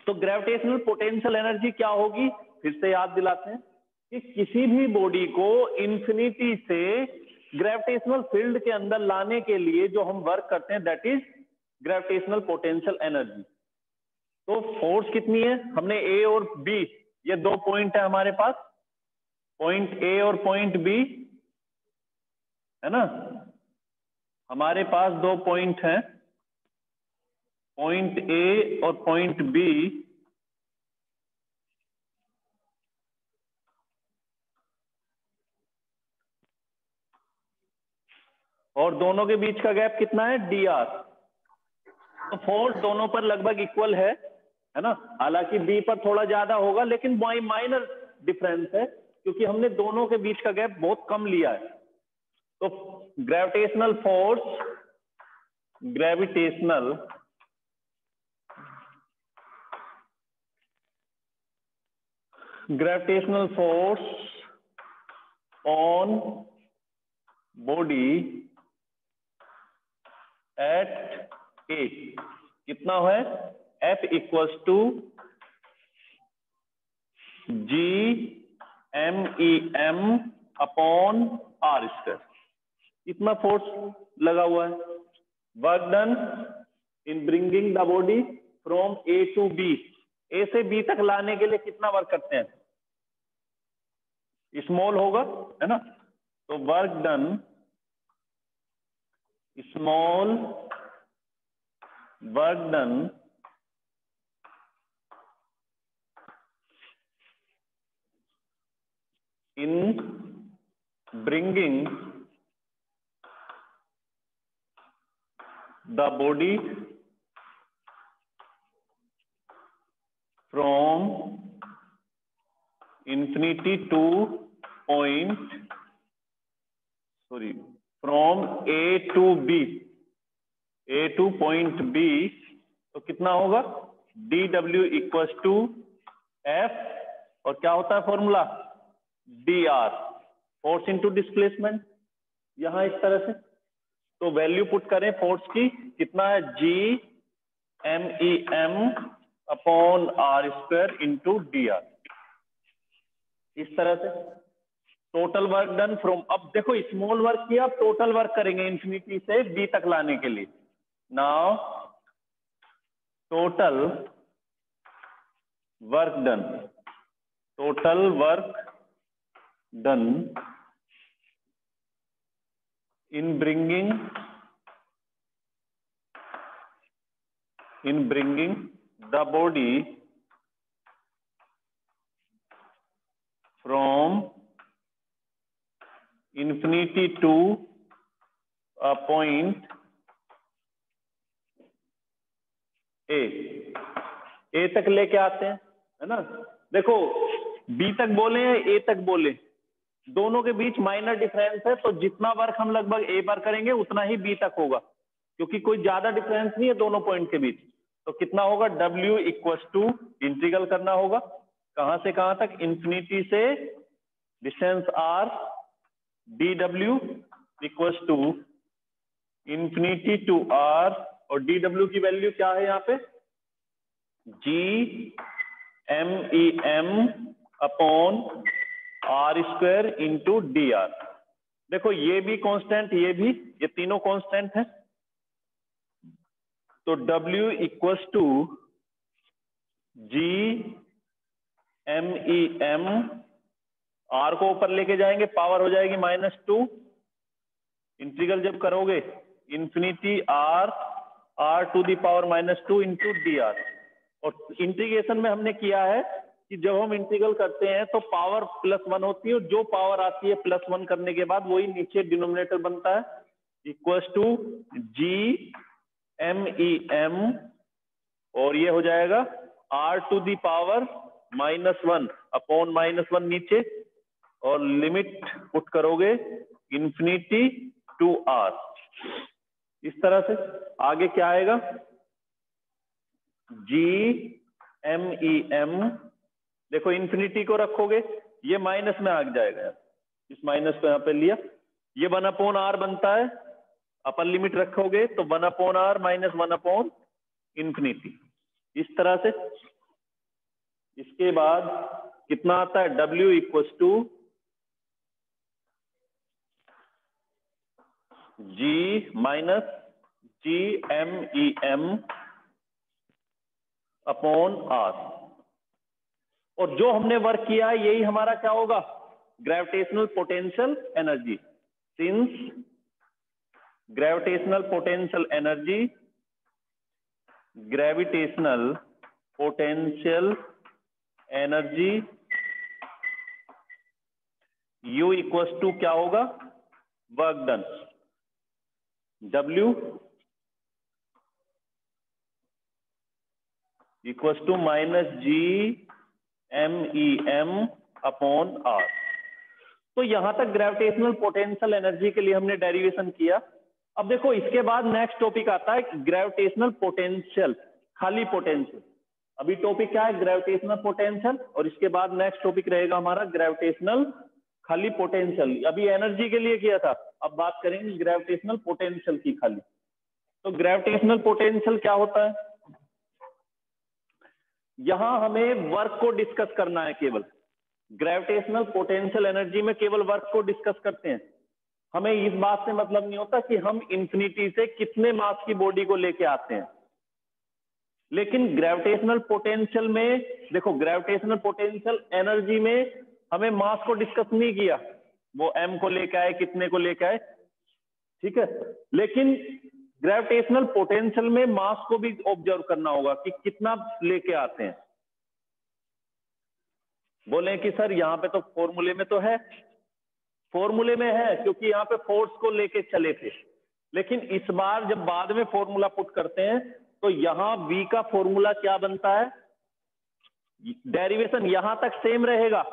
तो gravitational potential energy क्या होगी, फिर से याद दिलाते हैं कि किसी भी बॉडी को इंफिनिटी से ग्रेविटेशनल फील्ड के अंदर लाने के लिए जो हम वर्क करते हैं that is gravitational potential energy. तो फोर्स कितनी है, हमने ए और बी, ये दो पॉइंट है हमारे पास, पॉइंट ए और पॉइंट बी है ना, हमारे पास दो पॉइंट हैं, पॉइंट ए और पॉइंट बी। और दोनों के बीच का गैप कितना है, डी आर। तो फोर्स दोनों पर लगभग इक्वल है ना, हालांकि बी पर थोड़ा ज्यादा होगा लेकिन माइनर डिफरेंस है क्योंकि हमने दोनों के बीच का गैप बहुत कम लिया है। तो gravitational force on body at A कितना है, F equals to G M E M upon R square, इतना फोर्स लगा हुआ है। Work done in bringing the body from A to B, A से बी तक लाने के लिए कितना वर्क करते हैं, स्मॉल होगा है ना। तो work done small work done in bringing the body from infinity to from A to B, A to point B, तो कितना होगा, dW इक्वल्स टू F और क्या होता है formula, dr, force into displacement, यहां इस तरह से। तो वैल्यू पुट करें फोर्स की, कितना है, G M E M upon R square into D R, इस तरह से। टोटल वर्क डन फ्रॉम, अब देखो स्मॉल वर्क किया, अब टोटल वर्क करेंगे इंफिनिटी से बी तक लाने के लिए। Now total work done in bringing the body from infinity to a point ए तक लेके आते हैं है ना। देखो बी तक बोले ए तक बोले, दोनों के बीच माइनर डिफरेंस है, तो जितना वर्क हम लगभग ए पर करेंगे उतना ही बी तक होगा क्योंकि कोई ज्यादा डिफरेंस नहीं है दोनों पॉइंट के बीच। तो कितना होगा, W इक्वल्स टू, इंटीग्रल करना होगा कहां से कहां तक, इंफिनिटी से distance r, dW equals to infinity to r, और dW की वैल्यू क्या है यहाँ पे, G M E M upon R square into D R. देखो ये भी कांस्टेंट, ये भी, ये तीनों कांस्टेंट है। तो W equals to G M E M, R को ऊपर लेके जाएंगे पावर हो जाएगी -2, इंटीग्रल जब करोगे infinity r to the power -2 into D R. और इंटीग्रेशन में हमने किया है कि जब हम इंटीग्रल करते हैं तो पावर +1 होती है, और जो पावर आती है +1 करने के बाद वही नीचे डिनोमिनेटर बनता है, equals to G M E M, और ये हो जाएगा r to the power -1 upon -1 नीचे, और लिमिट पुट करोगे इंफिनिटी टू r, इस तरह से। आगे क्या आएगा, जी एम ई एम, देखो इंफिनिटी को रखोगे ये माइनस में आ जाएगा, इस माइनस को यहाँ पे लिया, ये 1/r बनता है, अपर लिमिट रखोगे तो 1/r -1/इंफिनिटी, इस तरह से। इसके बाद कितना आता है, W equal to G minus GMEM upon R। और जो हमने वर्क किया है यही हमारा क्या होगा, gravitational potential energy. Since gravitational potential energy, gravitational potential energy U equals to क्या होगा, work done, W equals to minus GMEM upon R। तो यहां तक ग्रेविटेशनल पोटेंशियल एनर्जी के लिए हमने डेरिवेशन किया। अब देखो इसके बाद नेक्स्ट टॉपिक आता है ग्रेविटेशनल पोटेंशियल, खाली पोटेंशियल। अभी टॉपिक क्या है, ग्रेविटेशनल पोटेंशियल, और इसके बाद नेक्स्ट टॉपिक रहेगा हमारा ग्रेविटेशनल खाली पोटेंशियल। अभी एनर्जी के लिए किया था, अब बात करेंगे ग्रेविटेशनल पोटेंशियल की खाली। तो ग्रेविटेशनल पोटेंशियल क्या होता है, यहां हमें वर्क को डिस्कस करना है। केवल ग्रेविटेशनल पोटेंशियल एनर्जी में केवल वर्क को डिस्कस करते हैं। हमें इस बात से मतलब नहीं होता कि हम इंफिनिटी से कितने मास की बॉडी को लेके आते हैं। लेकिन ग्रेविटेशनल पोटेंशियल में देखो, ग्रेविटेशनल पोटेंशियल एनर्जी में हमें मास को डिस्कस नहीं किया, वो m को लेके आए, कितने को लेके आए, ठीक है। लेकिन ग्रेविटेशनल पोटेंशियल में मास को भी ऑब्जर्व करना होगा कि कितना लेके आते हैं। बोले कि सर यहाँ पे तो फॉर्मूले में तो है, फॉर्मूले में है क्योंकि यहाँ पे फोर्स को लेके चले थे। लेकिन इस बार जब बाद में फॉर्मूला पुट करते हैं तो यहाँ V का फॉर्मूला क्या बनता है, डेरिवेशन यहां तक सेम रहेगा,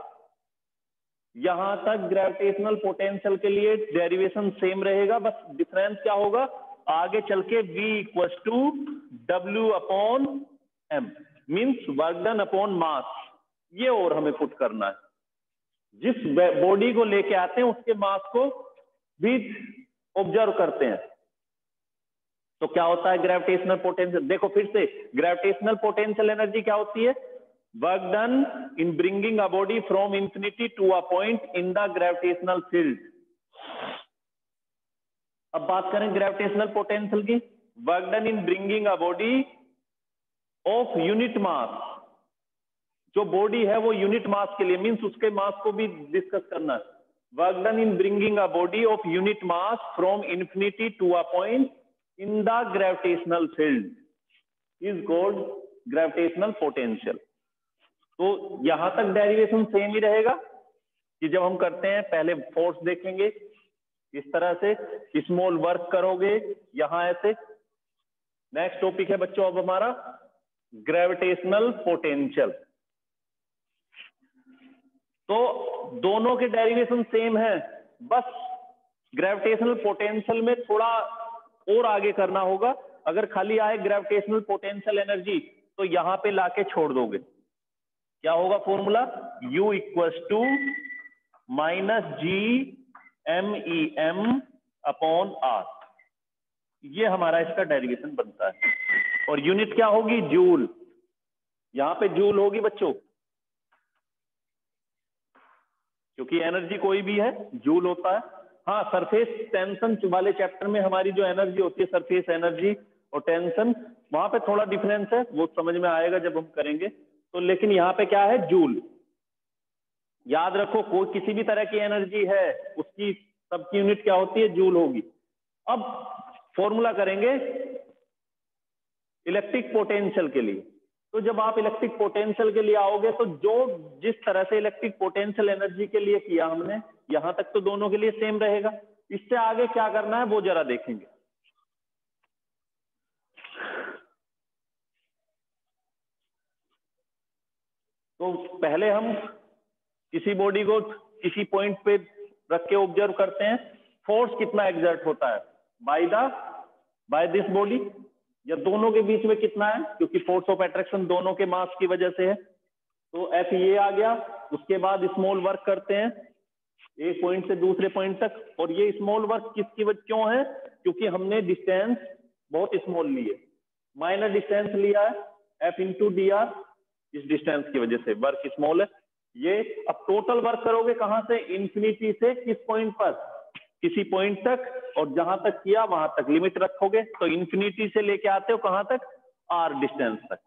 यहां तक ग्रेविटेशनल पोटेंशियल के लिए डेरिवेशन सेम रहेगा। बस डिफरेंस क्या होगा, आगे चल के V equals to W upon M means work done upon mass, ये और हमें पुट करना है। जिस बॉडी को लेके आते हैं उसके मास को भी ऑब्जर्व करते हैं। तो क्या होता है ग्रेविटेशनल पोटेंशियल, देखो फिर से ग्रेविटेशनल पोटेंशियल एनर्जी क्या होती है, work done in bringing a body from infinity to a point in the gravitational field. अब बात करें ग्रेविटेशनल पोटेंशियल की, work done in bringing a body of unit mass, जो बॉडी है वो यूनिट मास के लिए, मींस उसके मास को भी डिस्कस करना है। Work done in bringing a body of unit mass from infinity to a point in the gravitational field is called gravitational potential. तो यहां तक डेरिवेशन सेम ही रहेगा कि जब हम करते हैं पहले फोर्स देखेंगे इस तरह से, स्मॉल वर्क करोगे यहां ऐसे। नेक्स्ट टॉपिक है बच्चों अब हमारा ग्रेविटेशनल पोटेंशियल। तो दोनों के डेरिवेशन सेम है, बस ग्रेविटेशनल पोटेंशियल में थोड़ा और आगे करना होगा। अगर खाली आए ग्रेविटेशनल पोटेंशियल एनर्जी तो यहां पे लाके छोड़ दोगे। क्या होगा formula, U equals to minus GMEM upon R, ये हमारा इसका डेरिवेशन बनता है। और यूनिट क्या होगी, जूल, यहां पे जूल होगी बच्चों, क्योंकि एनर्जी कोई भी है जूल होता है। हाँ, सरफेस टेंशन वाले चैप्टर में हमारी जो एनर्जी होती है, सरफेस एनर्जी और टेंशन, वहां पे थोड़ा डिफरेंस है, वो समझ में आएगा जब हम करेंगे। तो लेकिन यहाँ पे क्या है, जूल। याद रखो कोई किसी भी तरह की एनर्जी है उसकी सबकी यूनिट क्या होती है, जूल होगी। अब फॉर्मूला करेंगे इलेक्ट्रिक पोटेंशियल के लिए। तो जब आप इलेक्ट्रिक पोटेंशियल के लिए आओगे तो जो जिस तरह से इलेक्ट्रिक पोटेंशियल एनर्जी के लिए किया हमने, यहां तक तो दोनों के लिए सेम रहेगा। इससे आगे क्या करना है वो जरा देखेंगे। तो पहले हम किसी बॉडी को किसी पॉइंट पे रख के ऑब्जर्व करते हैं, फोर्स कितना एग्जर्ट होता है बाय दिस बॉडी, या दोनों के बीच में कितना है, क्योंकि फोर्स ऑफ अट्रैक्शन दोनों के मास की वजह से है। तो F ये आ गया। उसके बाद स्मॉल वर्क करते हैं एक पॉइंट से दूसरे पॉइंट तक, और ये स्मॉल वर्क किसकी वजह क्यों है, क्योंकि हमने डिस्टेंस बहुत स्मॉल ली है, माइनर डिस्टेंस लिया है F इंटू डी आर। इस डिस्टेंस की वजह से वर्क स्मॉल है ये। अब टोटल वर्क करोगे कहां से, इंफिनिटी से किस पॉइंट पर, किसी पॉइंट तक, और जहां तक किया वहां तक लिमिट रखोगे, तो इंफिनिटी से लेके आते हो कहां तक, आर डिस्टेंस तक।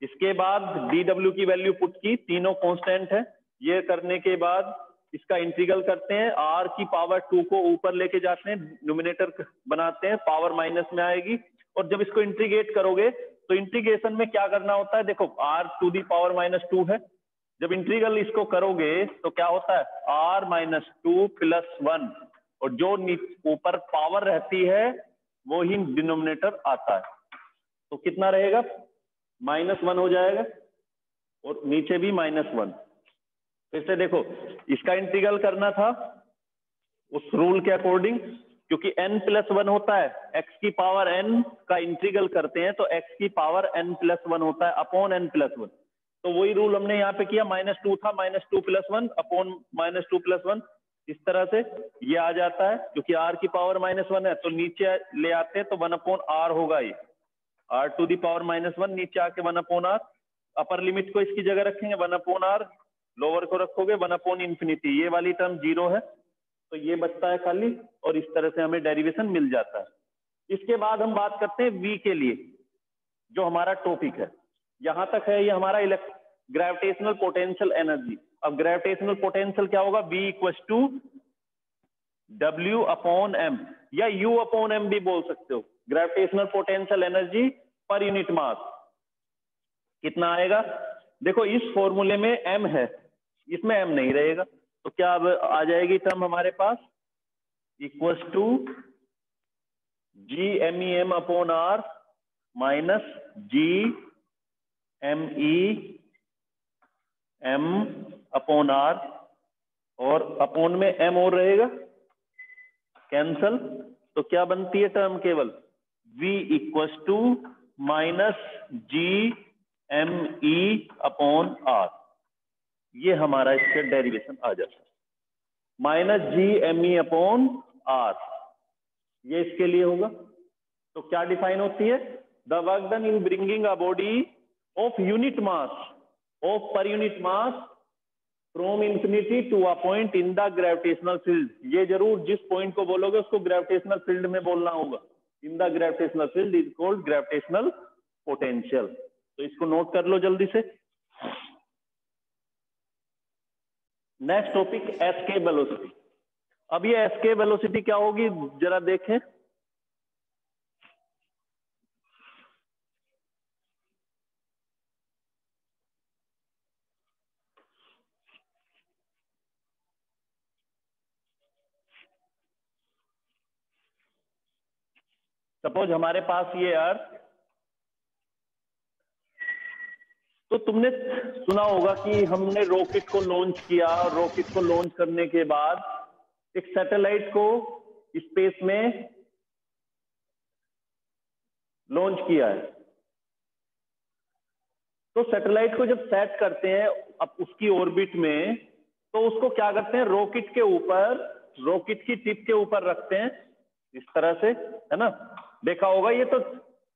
इसके बाद dw की वैल्यू पुट की, तीनों कांस्टेंट है। ये करने के बाद इसका इंटीग्रल करते हैं, r की पावर 2 को ऊपर लेके जाते हैं, न्यूमिनेटर बनाते हैं, पावर माइनस में आएगी। और जब इसको इंटीग्रेट करोगे तो इंटीग्रेशन में क्या करना होता है, देखो r टू दी पावर -2 है, जब इंटीग्रल इसको करोगे तो क्या होता है, r - 2 + 1, और जो ऊपर पावर रहती है वो ही डिनोमिनेटर आता है, तो कितना रहेगा, -1 हो जाएगा, और नीचे भी -1। फिर से देखो, इसका इंटीग्रल करना था उस रूल के अकॉर्डिंग, क्योंकि n+1 होता है, x की पावर n का इंटीग्रल करते हैं तो x की पावर n+1 होता है अपॉन n+1। तो वही रूल हमने यहाँ पे किया, -2 था, -2 + 1 अपॉन -2 + 1, इस तरह से ये आ जाता है। क्योंकि r की पावर -1 है तो नीचे ले आते हैं तो 1/r होगा, ये r टू दी पावर -1, नीचे आके 1/r, अपर लिमिट को इसकी जगह रखेंगे 1/r, लोअर को रखोगे 1/∞। ये वाली टर्म 0 है तो ये बचता है खाली, और इस तरह से हमें डेरिवेशन मिल जाता है। इसके बाद हम बात करते हैं v के लिए, जो हमारा टॉपिक है। यहां तक है ये हमारा ग्रेविटेशनल पोटेंशियल एनर्जी। अब ग्रेविटेशनल पोटेंशियल क्या होगा, v = W/m या U/m भी बोल सकते हो। ग्रेविटेशनल पोटेंशियल एनर्जी पर यूनिट मास कितना आएगा, देखो इस फॉर्मूले में m है, इसमें m नहीं रहेगा, तो क्या अब आ जाएगी टर्म हमारे पास, = Gmem/r -Gmem/r, और अपॉन में m और रहेगा, कैंसल, तो क्या बनती है टर्म केवल, v = -Gme/r। ये हमारा इसका डेरिवेशन आ जाता है, -Gme/r, ये इसके लिए होगा। तो क्या डिफाइन होती है, the work done in bringing a body of unit mass, of per unit mass, from infinity to a point in the gravitational field. ये जरूर जिस पॉइंट को बोलोगे उसको ग्रेविटेशनल फील्ड में बोलना होगा, इन the gravitational field is called gravitational potential. तो इसको नोट कर लो जल्दी से। Next topic, escape velocity. अब ये एस्केप वेलोसिटी क्या होगी जरा देखें। सपोज हमारे पास ये अर्थ, तो तुमने सुना होगा कि हमने रॉकेट को लॉन्च किया, रॉकेट को लॉन्च करने के बाद एक सैटेलाइट को स्पेस में लॉन्च किया है। तो सैटेलाइट को जब सेट करते हैं अब उसकी ऑर्बिट में, तो उसको क्या करते हैं, रॉकेट के ऊपर, रॉकेट की टिप के ऊपर रखते हैं, इस तरह से, है ना, देखा होगा ये तो।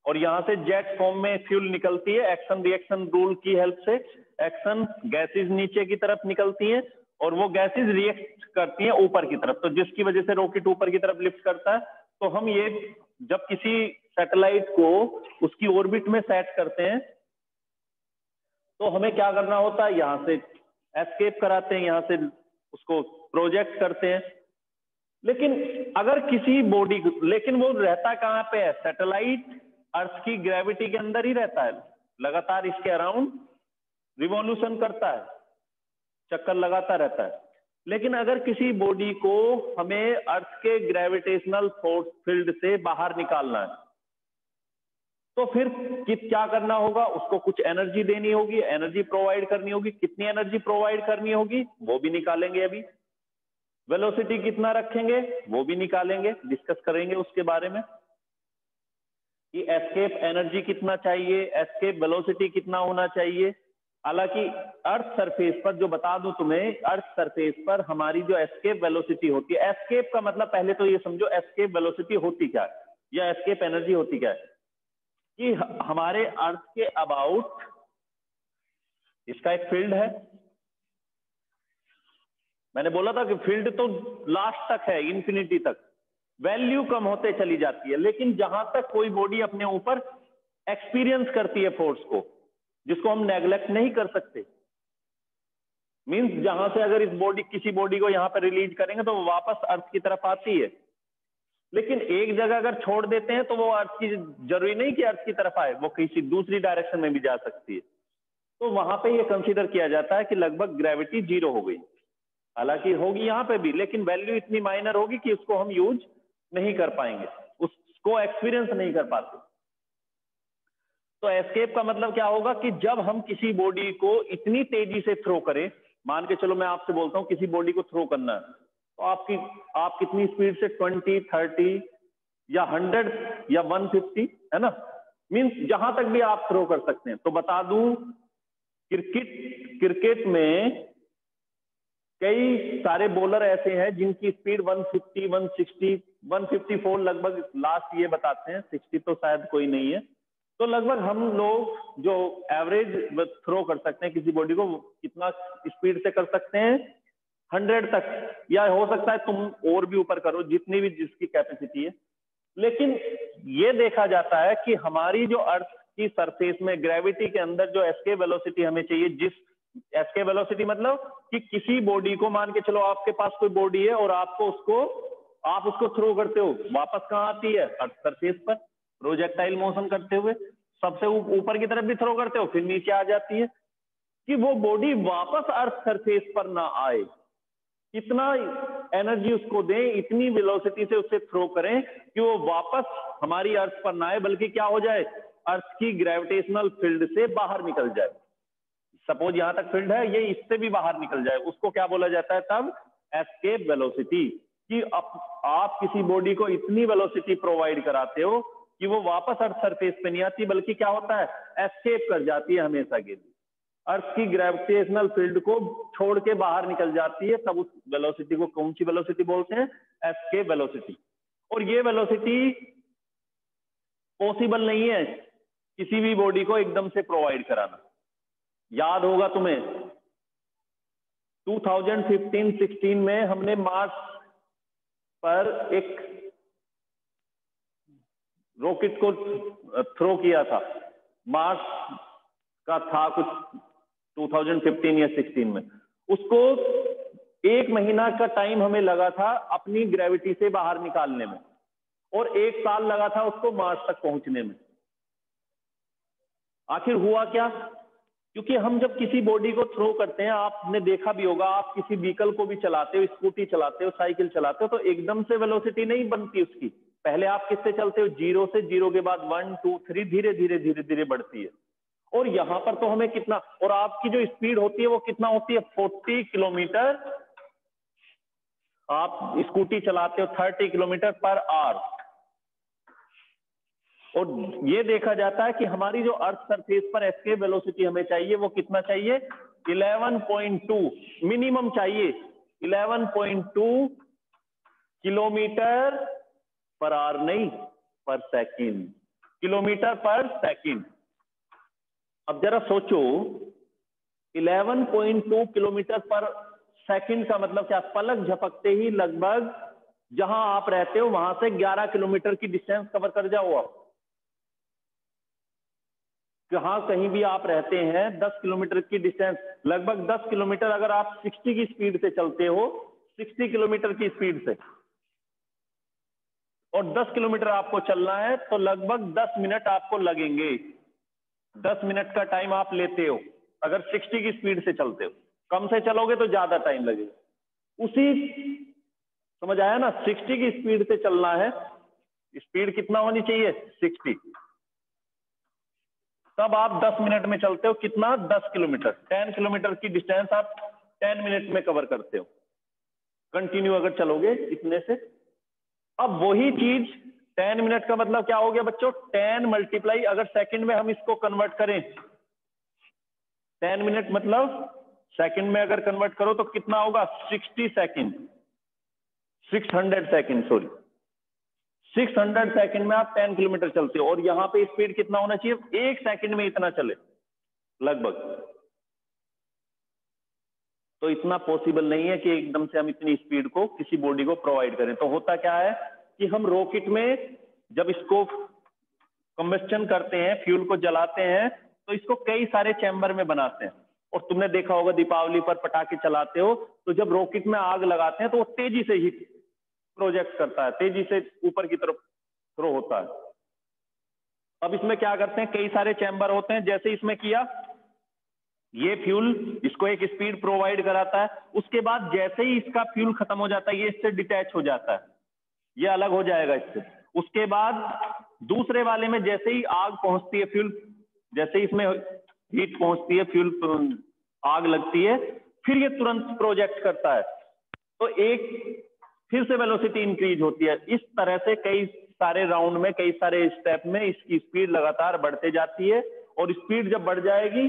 और यहां से जेट फॉर्म में फ्यूल निकलती है, एक्शन रिएक्शन रूल की हेल्प से एक्शन गैसेज नीचे की तरफ निकलती हैं, और वो गैसेज रिएक्ट करती हैं ऊपर की तरफ, तो जिसकी वजह से रॉकेट ऊपर की तरफ लिफ्ट करता है। तो हम ये जब किसी सैटेलाइट को उसकी ऑर्बिट में सेट करते हैं तो हमें क्या करना होता है, यहां से एस्केप कराते हैं, यहां से उसको प्रोजेक्ट करते हैं। लेकिन अगर किसी बॉडी, लेकिन वो रहता कहां पे है, सैटेलाइट अर्थ की ग्रेविटी के अंदर ही रहता है, लगातार इसके अराउंड रिवॉल्यूशन करता है, चक्कर लगाता रहता है। लेकिन अगर किसी बॉडी को हमें अर्थ के ग्रेविटेशनल फोर्स फील्ड से बाहर निकालना है, तो फिर क्या करना होगा, उसको कुछ एनर्जी देनी होगी, एनर्जी प्रोवाइड करनी होगी। कितनी एनर्जी प्रोवाइड करनी होगी वो भी निकालेंगे अभी। वेलोसिटी कितना रखेंगे वो भी निकालेंगे, डिस्कस करेंगे उसके बारे में कि एस्केप एनर्जी कितना चाहिए, एस्केप वेलोसिटी कितना होना चाहिए। हालांकि अर्थ सरफेस पर, जो बता दूं तुम्हें, अर्थ सरफेस पर हमारी जो एस्केप वेलोसिटी होती है, एस्केप का मतलब पहले तो ये समझो एस्केप वेलोसिटी होती क्या है या एस्केप एनर्जी होती क्या है, कि हमारे अर्थ के अबाउट इसका एक फील्ड है, मैंने बोला था कि फील्ड तो लास्ट तक है, इंफिनिटी तक, वैल्यू कम होते चली जाती है, लेकिन जहां तक कोई बॉडी अपने ऊपर एक्सपीरियंस करती है फोर्स को, जिसको हम नेग्लेक्ट नहीं कर सकते, मींस जहां से अगर इस बॉडी, किसी बॉडी को यहां पर रिलीज करेंगे तो वो वापस अर्थ की तरफ आती है, लेकिन एक जगह अगर छोड़ देते हैं तो वो अर्थ की, जरूरी नहीं कि अर्थ की तरफ आए, वो किसी दूसरी डायरेक्शन में भी जा सकती है। तो वहां पे ये कंसीडर किया जाता है कि लगभग ग्रेविटी जीरो हो गई, हालांकि होगी यहां पे भी, लेकिन वैल्यू इतनी माइनर होगी कि उसको हम यूज नहीं कर पाएंगे, उसको एक्सपीरियंस नहीं कर पाते। तो एस्केप का मतलब क्या होगा कि जब हम किसी बॉडी को इतनी तेजी से थ्रो करें, मान के चलो मैं आपसे बोलता हूं किसी बॉडी को थ्रो करना है, तो आप कितनी स्पीड से, 20, 30 या 100 या 150, है ना, मींस जहां तक भी आप थ्रो कर सकते हैं। तो बता दूं, क्रिकेट में कई सारे बॉलर ऐसे हैं जिनकी स्पीड 150, 160, 154 लगभग लास्ट ये बताते हैं, 60 तो शायद कोई नहीं है। तो लगभग हम लोग जो एवरेज थ्रो कर सकते हैं किसी बॉडी को, कितना स्पीड से कर सकते हैं, 100 तक, या हो सकता है तुम और भी ऊपर करो, जितनी भी जिसकी कैपेसिटी है। लेकिन ये देखा जाता है कि हमारी जो अर्थ की सरफेस में ग्रेविटी के अंदर जो एस्केप वेलोसिटी हमें चाहिए, जिस एस्केप वेलोसिटी मतलब कि किसी बॉडी को, मान के चलो आपके पास कोई बॉडी है और आप उसको थ्रो करते हो, वापस कहां आती है, अर्थ सरफेस पर, प्रोजेक्टाइल मोशन करते हुए सबसे ऊपर की तरफ भी थ्रो करते हो, फिर नीचे आ जाती है, कि वो बॉडी वापस अर्थ सरफेस पर ना आए, इतना एनर्जी उसको दें, इतनी वेलोसिटी से उसे थ्रो करें कि वो वापस हमारी अर्थ पर ना आए, बल्कि क्या हो जाए, अर्थ की ग्रेविटेशनल फील्ड से बाहर निकल जाए। सपोज यहां तक फील्ड है, ये इससे भी बाहर निकल जाए, उसको क्या बोला जाता है तब, एस्केप वेलोसिटी। कि आप किसी बॉडी को इतनी वेलोसिटी प्रोवाइड कराते हो कि वो वापस अर्थ सरफेस पे नहीं आती, बल्कि क्या होता है, एस्केप कर जाती है हमेशा के लिए, अर्थ की ग्रेविटेशनल फील्ड को छोड़ के बाहर निकल जाती है। तब उस वेलोसिटी को कौन सी वेलोसिटी बोलते हैं, एस्केप वेलोसिटी। और ये वेलोसिटी पॉसिबल नहीं है किसी भी बॉडी को एकदम से प्रोवाइड कराना। याद होगा तुम्हें 2015-16 में हमने मार्स पर एक रॉकेट को थ्रो किया था, मार्स का था कुछ 2015 या 16 में, उसको 1 महीना का टाइम हमें लगा था अपनी ग्रेविटी से बाहर निकालने में, और 1 साल लगा था उसको मार्स तक पहुंचने में। आखिर हुआ क्या, क्योंकि हम जब किसी बॉडी को थ्रो करते हैं, आपने देखा भी होगा, आप किसी व्हीकल को भी चलाते हो, स्कूटी चलाते हो, साइकिल चलाते हो, तो एकदम से वेलोसिटी नहीं बनती उसकी, पहले आप किससे चलते हो, 0 से, 0 के बाद 1, 2, 3, धीरे धीरे धीरे धीरे बढ़ती है। और यहां पर तो हमें कितना, और आपकी जो स्पीड होती है वो कितना होती है, 40 किलोमीटर, आप स्कूटी चलाते हो 30 किलोमीटर पर आवर। और ये देखा जाता है कि हमारी जो अर्थ सरफेस पर एस्केप वेलोसिटी हमें चाहिए वो कितना चाहिए, 11.2 मिनिमम चाहिए, 11.2 किलोमीटर पर आवर, नहीं पर सेकंड, किलोमीटर पर सेकंड। अब जरा सोचो, 11.2 किलोमीटर पर सेकंड का मतलब क्या, पलक झपकते ही लगभग जहां आप रहते हो वहां से 11 किलोमीटर की डिस्टेंस कवर कर जाओ आप। जहां कहीं भी आप रहते हैं 10 किलोमीटर की डिस्टेंस, लगभग 10 किलोमीटर अगर आप 60 की स्पीड से चलते हो, 60 किलोमीटर की स्पीड से, और 10 किलोमीटर आपको चलना है, तो लगभग 10 मिनट आपको लगेंगे। 10 मिनट का टाइम आप लेते हो अगर 60 की स्पीड से चलते हो, कम से चलोगे तो ज्यादा टाइम लगेगा। उसी, समझ आया ना, 60 की स्पीड से चलना है, स्पीड कितना होनी चाहिए, 60, तब आप 10 मिनट में चलते हो कितना, 10 किलोमीटर, 10 किलोमीटर की डिस्टेंस आप 10 मिनट में कवर करते हो, कंटिन्यू अगर चलोगे इतने से। अब वही चीज 10 मिनट का मतलब क्या हो गया बच्चों, 10 मल्टीप्लाई, अगर सेकंड में हम इसको कन्वर्ट करें, 10 मिनट मतलब सेकंड में अगर कन्वर्ट करो तो कितना होगा, 60 सेकंड, 600 सेकंड, सॉरी 600 सेकंड में आप 10 किलोमीटर चलते हो। और यहां पे स्पीड कितना होना चाहिए, 1 सेकंड में इतना चले लगभग। तो इतना पॉसिबल नहीं है कि एकदम से हम इतनी स्पीड को किसी बॉडी को प्रोवाइड करें। तो होता क्या है कि हम रॉकेट में जब इसको कंबस्टन करते हैं, फ्यूल को जलाते हैं, तो इसको कई सारे चैम्बर में बनाते हैं। और तुमने देखा होगा दीपावली पर पटाखे चलाते हो, तो जब रॉकेट में आग लगाते हैं तो वो तेजी से ही प्रोजेक्ट करता है, तेजी से ऊपर की तरफ थ्रो होता है। अब इसमें क्या करते हैं, कई सारे चैम्बर होते हैं। जैसे इसमें किया, ये फ्यूल इसको एक स्पीड प्रोवाइड कराता है। उसके बाद जैसे ही इसका फ्यूल खत्म हो जाता है, ये इससे डिटैच हो जाता है, ये अलग हो जाएगा इससे। उसके बाद दूसरे वाले में जैसे ही आग पहुंचती है, फ्यूल जैसे ही इसमें हीट पहुंचती है, फ्यूल आग लगती है, फिर ये तुरंत प्रोजेक्ट करता है। तो एक फिर से वेलोसिटी इंक्रीज होती है। इस तरह से कई सारे राउंड में, कई सारे स्टेप में इसकी स्पीड लगातार बढ़ते जाती है। और स्पीड जब बढ़ जाएगी,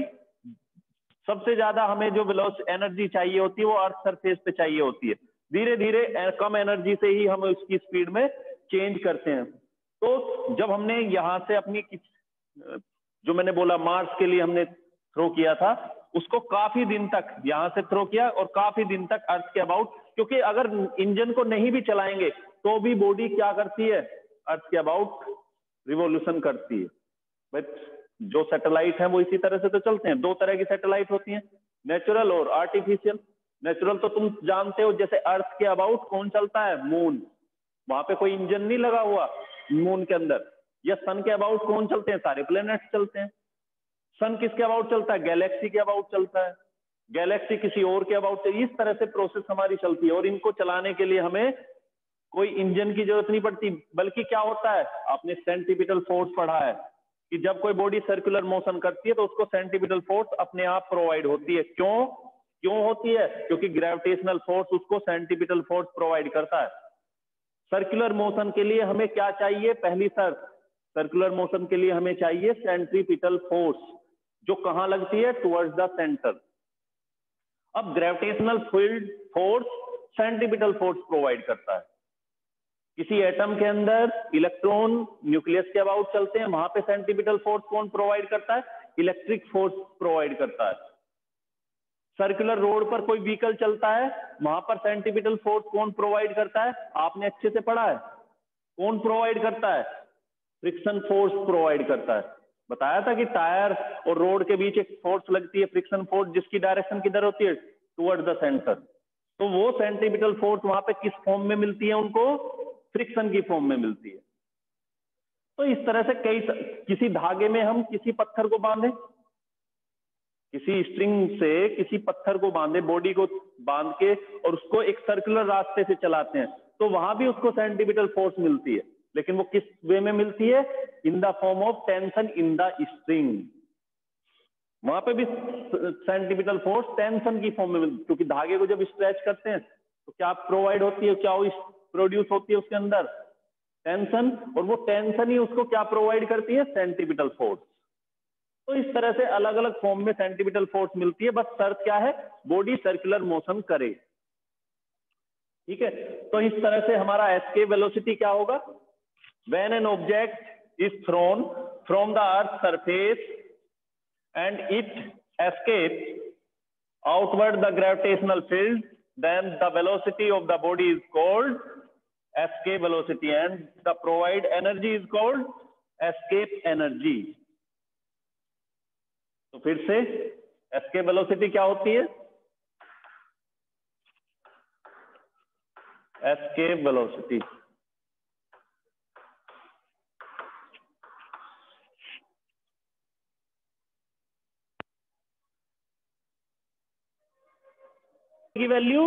सबसे ज्यादा हमें जो एनर्जी चाहिए होती है वो अर्थ सरफेस पे चाहिए होती है। धीरे धीरे कम एनर्जी से ही हम उसकी स्पीड में चेंज करते हैं। तो जब हमने यहां से अपनी जो मैंने बोला मार्स के लिए हमने थ्रो किया था, उसको काफी दिन तक यहां से थ्रो किया और काफी दिन तक अर्थ के अबाउट, क्योंकि अगर इंजन को नहीं भी चलाएंगे तो भी बॉडी क्या करती है, अर्थ के अबाउट रिवॉल्यूशन करती है। बट जो सैटेलाइट है वो इसी तरह से तो चलते हैं। दो तरह की सैटेलाइट होती हैं, नेचुरल और आर्टिफिशियल। नेचुरल तो तुम जानते हो, जैसे अर्थ के अबाउट कौन चलता है, मून, वहां पे कोई इंजन नहीं लगा हुआ मून के अंदर। या सन के अबाउट कौन चलते हैं, सारे प्लेनेट्स चलते हैं। सन किसके अबाउट चलता है, गैलेक्सी के अबाउट चलता है, गैलेक्सी किसी और के अबाउट। इस तरह से प्रोसेस हमारी चलती है। और इनको चलाने के लिए हमें कोई इंजन की जरूरत नहीं पड़ती, बल्कि क्या होता है, आपने सेंट्रीपिटल फोर्स पढ़ा है कि जब कोई बॉडी सर्कुलर मोशन करती है तो उसको सेंट्रीपिटल फोर्स अपने आप प्रोवाइड होती है। क्यों होती है, क्योंकि ग्रेविटेशनल फोर्स उसको सेंट्रीपिटल फोर्स प्रोवाइड करता है। सर्कुलर मोशन के लिए हमें क्या चाहिए, पहली शर्त, सर्कुलर मोशन के लिए हमें चाहिए सेंट्रीपिटल फोर्स, जो कहां लगती है, टुवर्ड्स द सेंटर। अब gravitational field force centripetal force provide करता है। किसी एटम के अंदर इलेक्ट्रॉन न्यूक्लियस के अबाउट चलते हैं, वहां पे सेंट्रीपिटल फोर्स कौन प्रोवाइड करता है, इलेक्ट्रिक फोर्स प्रोवाइड करता है। सर्कुलर रोड पर कोई व्हीकल चलता है, वहां पर सेंट्रीपिटल फोर्स कौन प्रोवाइड करता है, आपने अच्छे से पढ़ा है, कौन प्रोवाइड करता है, फ्रिक्शन फोर्स प्रोवाइड करता है। बताया था कि टायर और रोड के बीच एक फोर्स लगती है, फ्रिक्शन फोर्स, जिसकी डायरेक्शन किधर होती है, टुवर्ड्स द सेंटर। तो वो सेंट्रीपिटल फोर्स वहां पे किस फॉर्म में मिलती है, उनको फ्रिक्शन की फॉर्म में मिलती है। तो इस तरह से किसी धागे में हम किसी पत्थर को बांधे, किसी स्ट्रिंग से किसी पत्थर को बांधे, बॉडी को बांध के, और उसको एक सर्कुलर रास्ते से चलाते हैं, तो वहां भी उसको सेंट्रीपिटल फोर्स मिलती है। लेकिन वो किस वे में मिलती है, in the form of tension in the string. वहां पे भी सेंट्रीपिटल फोर्स टेंशन की फॉर्म में मिलती है, क्योंकि धागे को जब स्ट्रेच करते हैं तो क्या प्रोवाइड होती है, क्या प्रोड्यूस होती है उसके अंदर, टेंशन। और वो टेंशन ही उसको क्या प्रोवाइड करती है, सेंट्रीपिटल फोर्स। तो इस तरह से अलग अलग फॉर्म में सेंट्रीपिटल फोर्स मिलती है, बस शर्त क्या है, बॉडी सर्कुलर मोशन करे। ठीक है, तो इस तरह से हमारा एस्केप वेलोसिटी क्या होगा, when an object is throne from the earth surface and it escapes outward the gravitational field, then the velocity of the body is called escape velocity, and the provide energy is called escape energy. तो फिर से escape velocity क्या होती है, escape velocity की value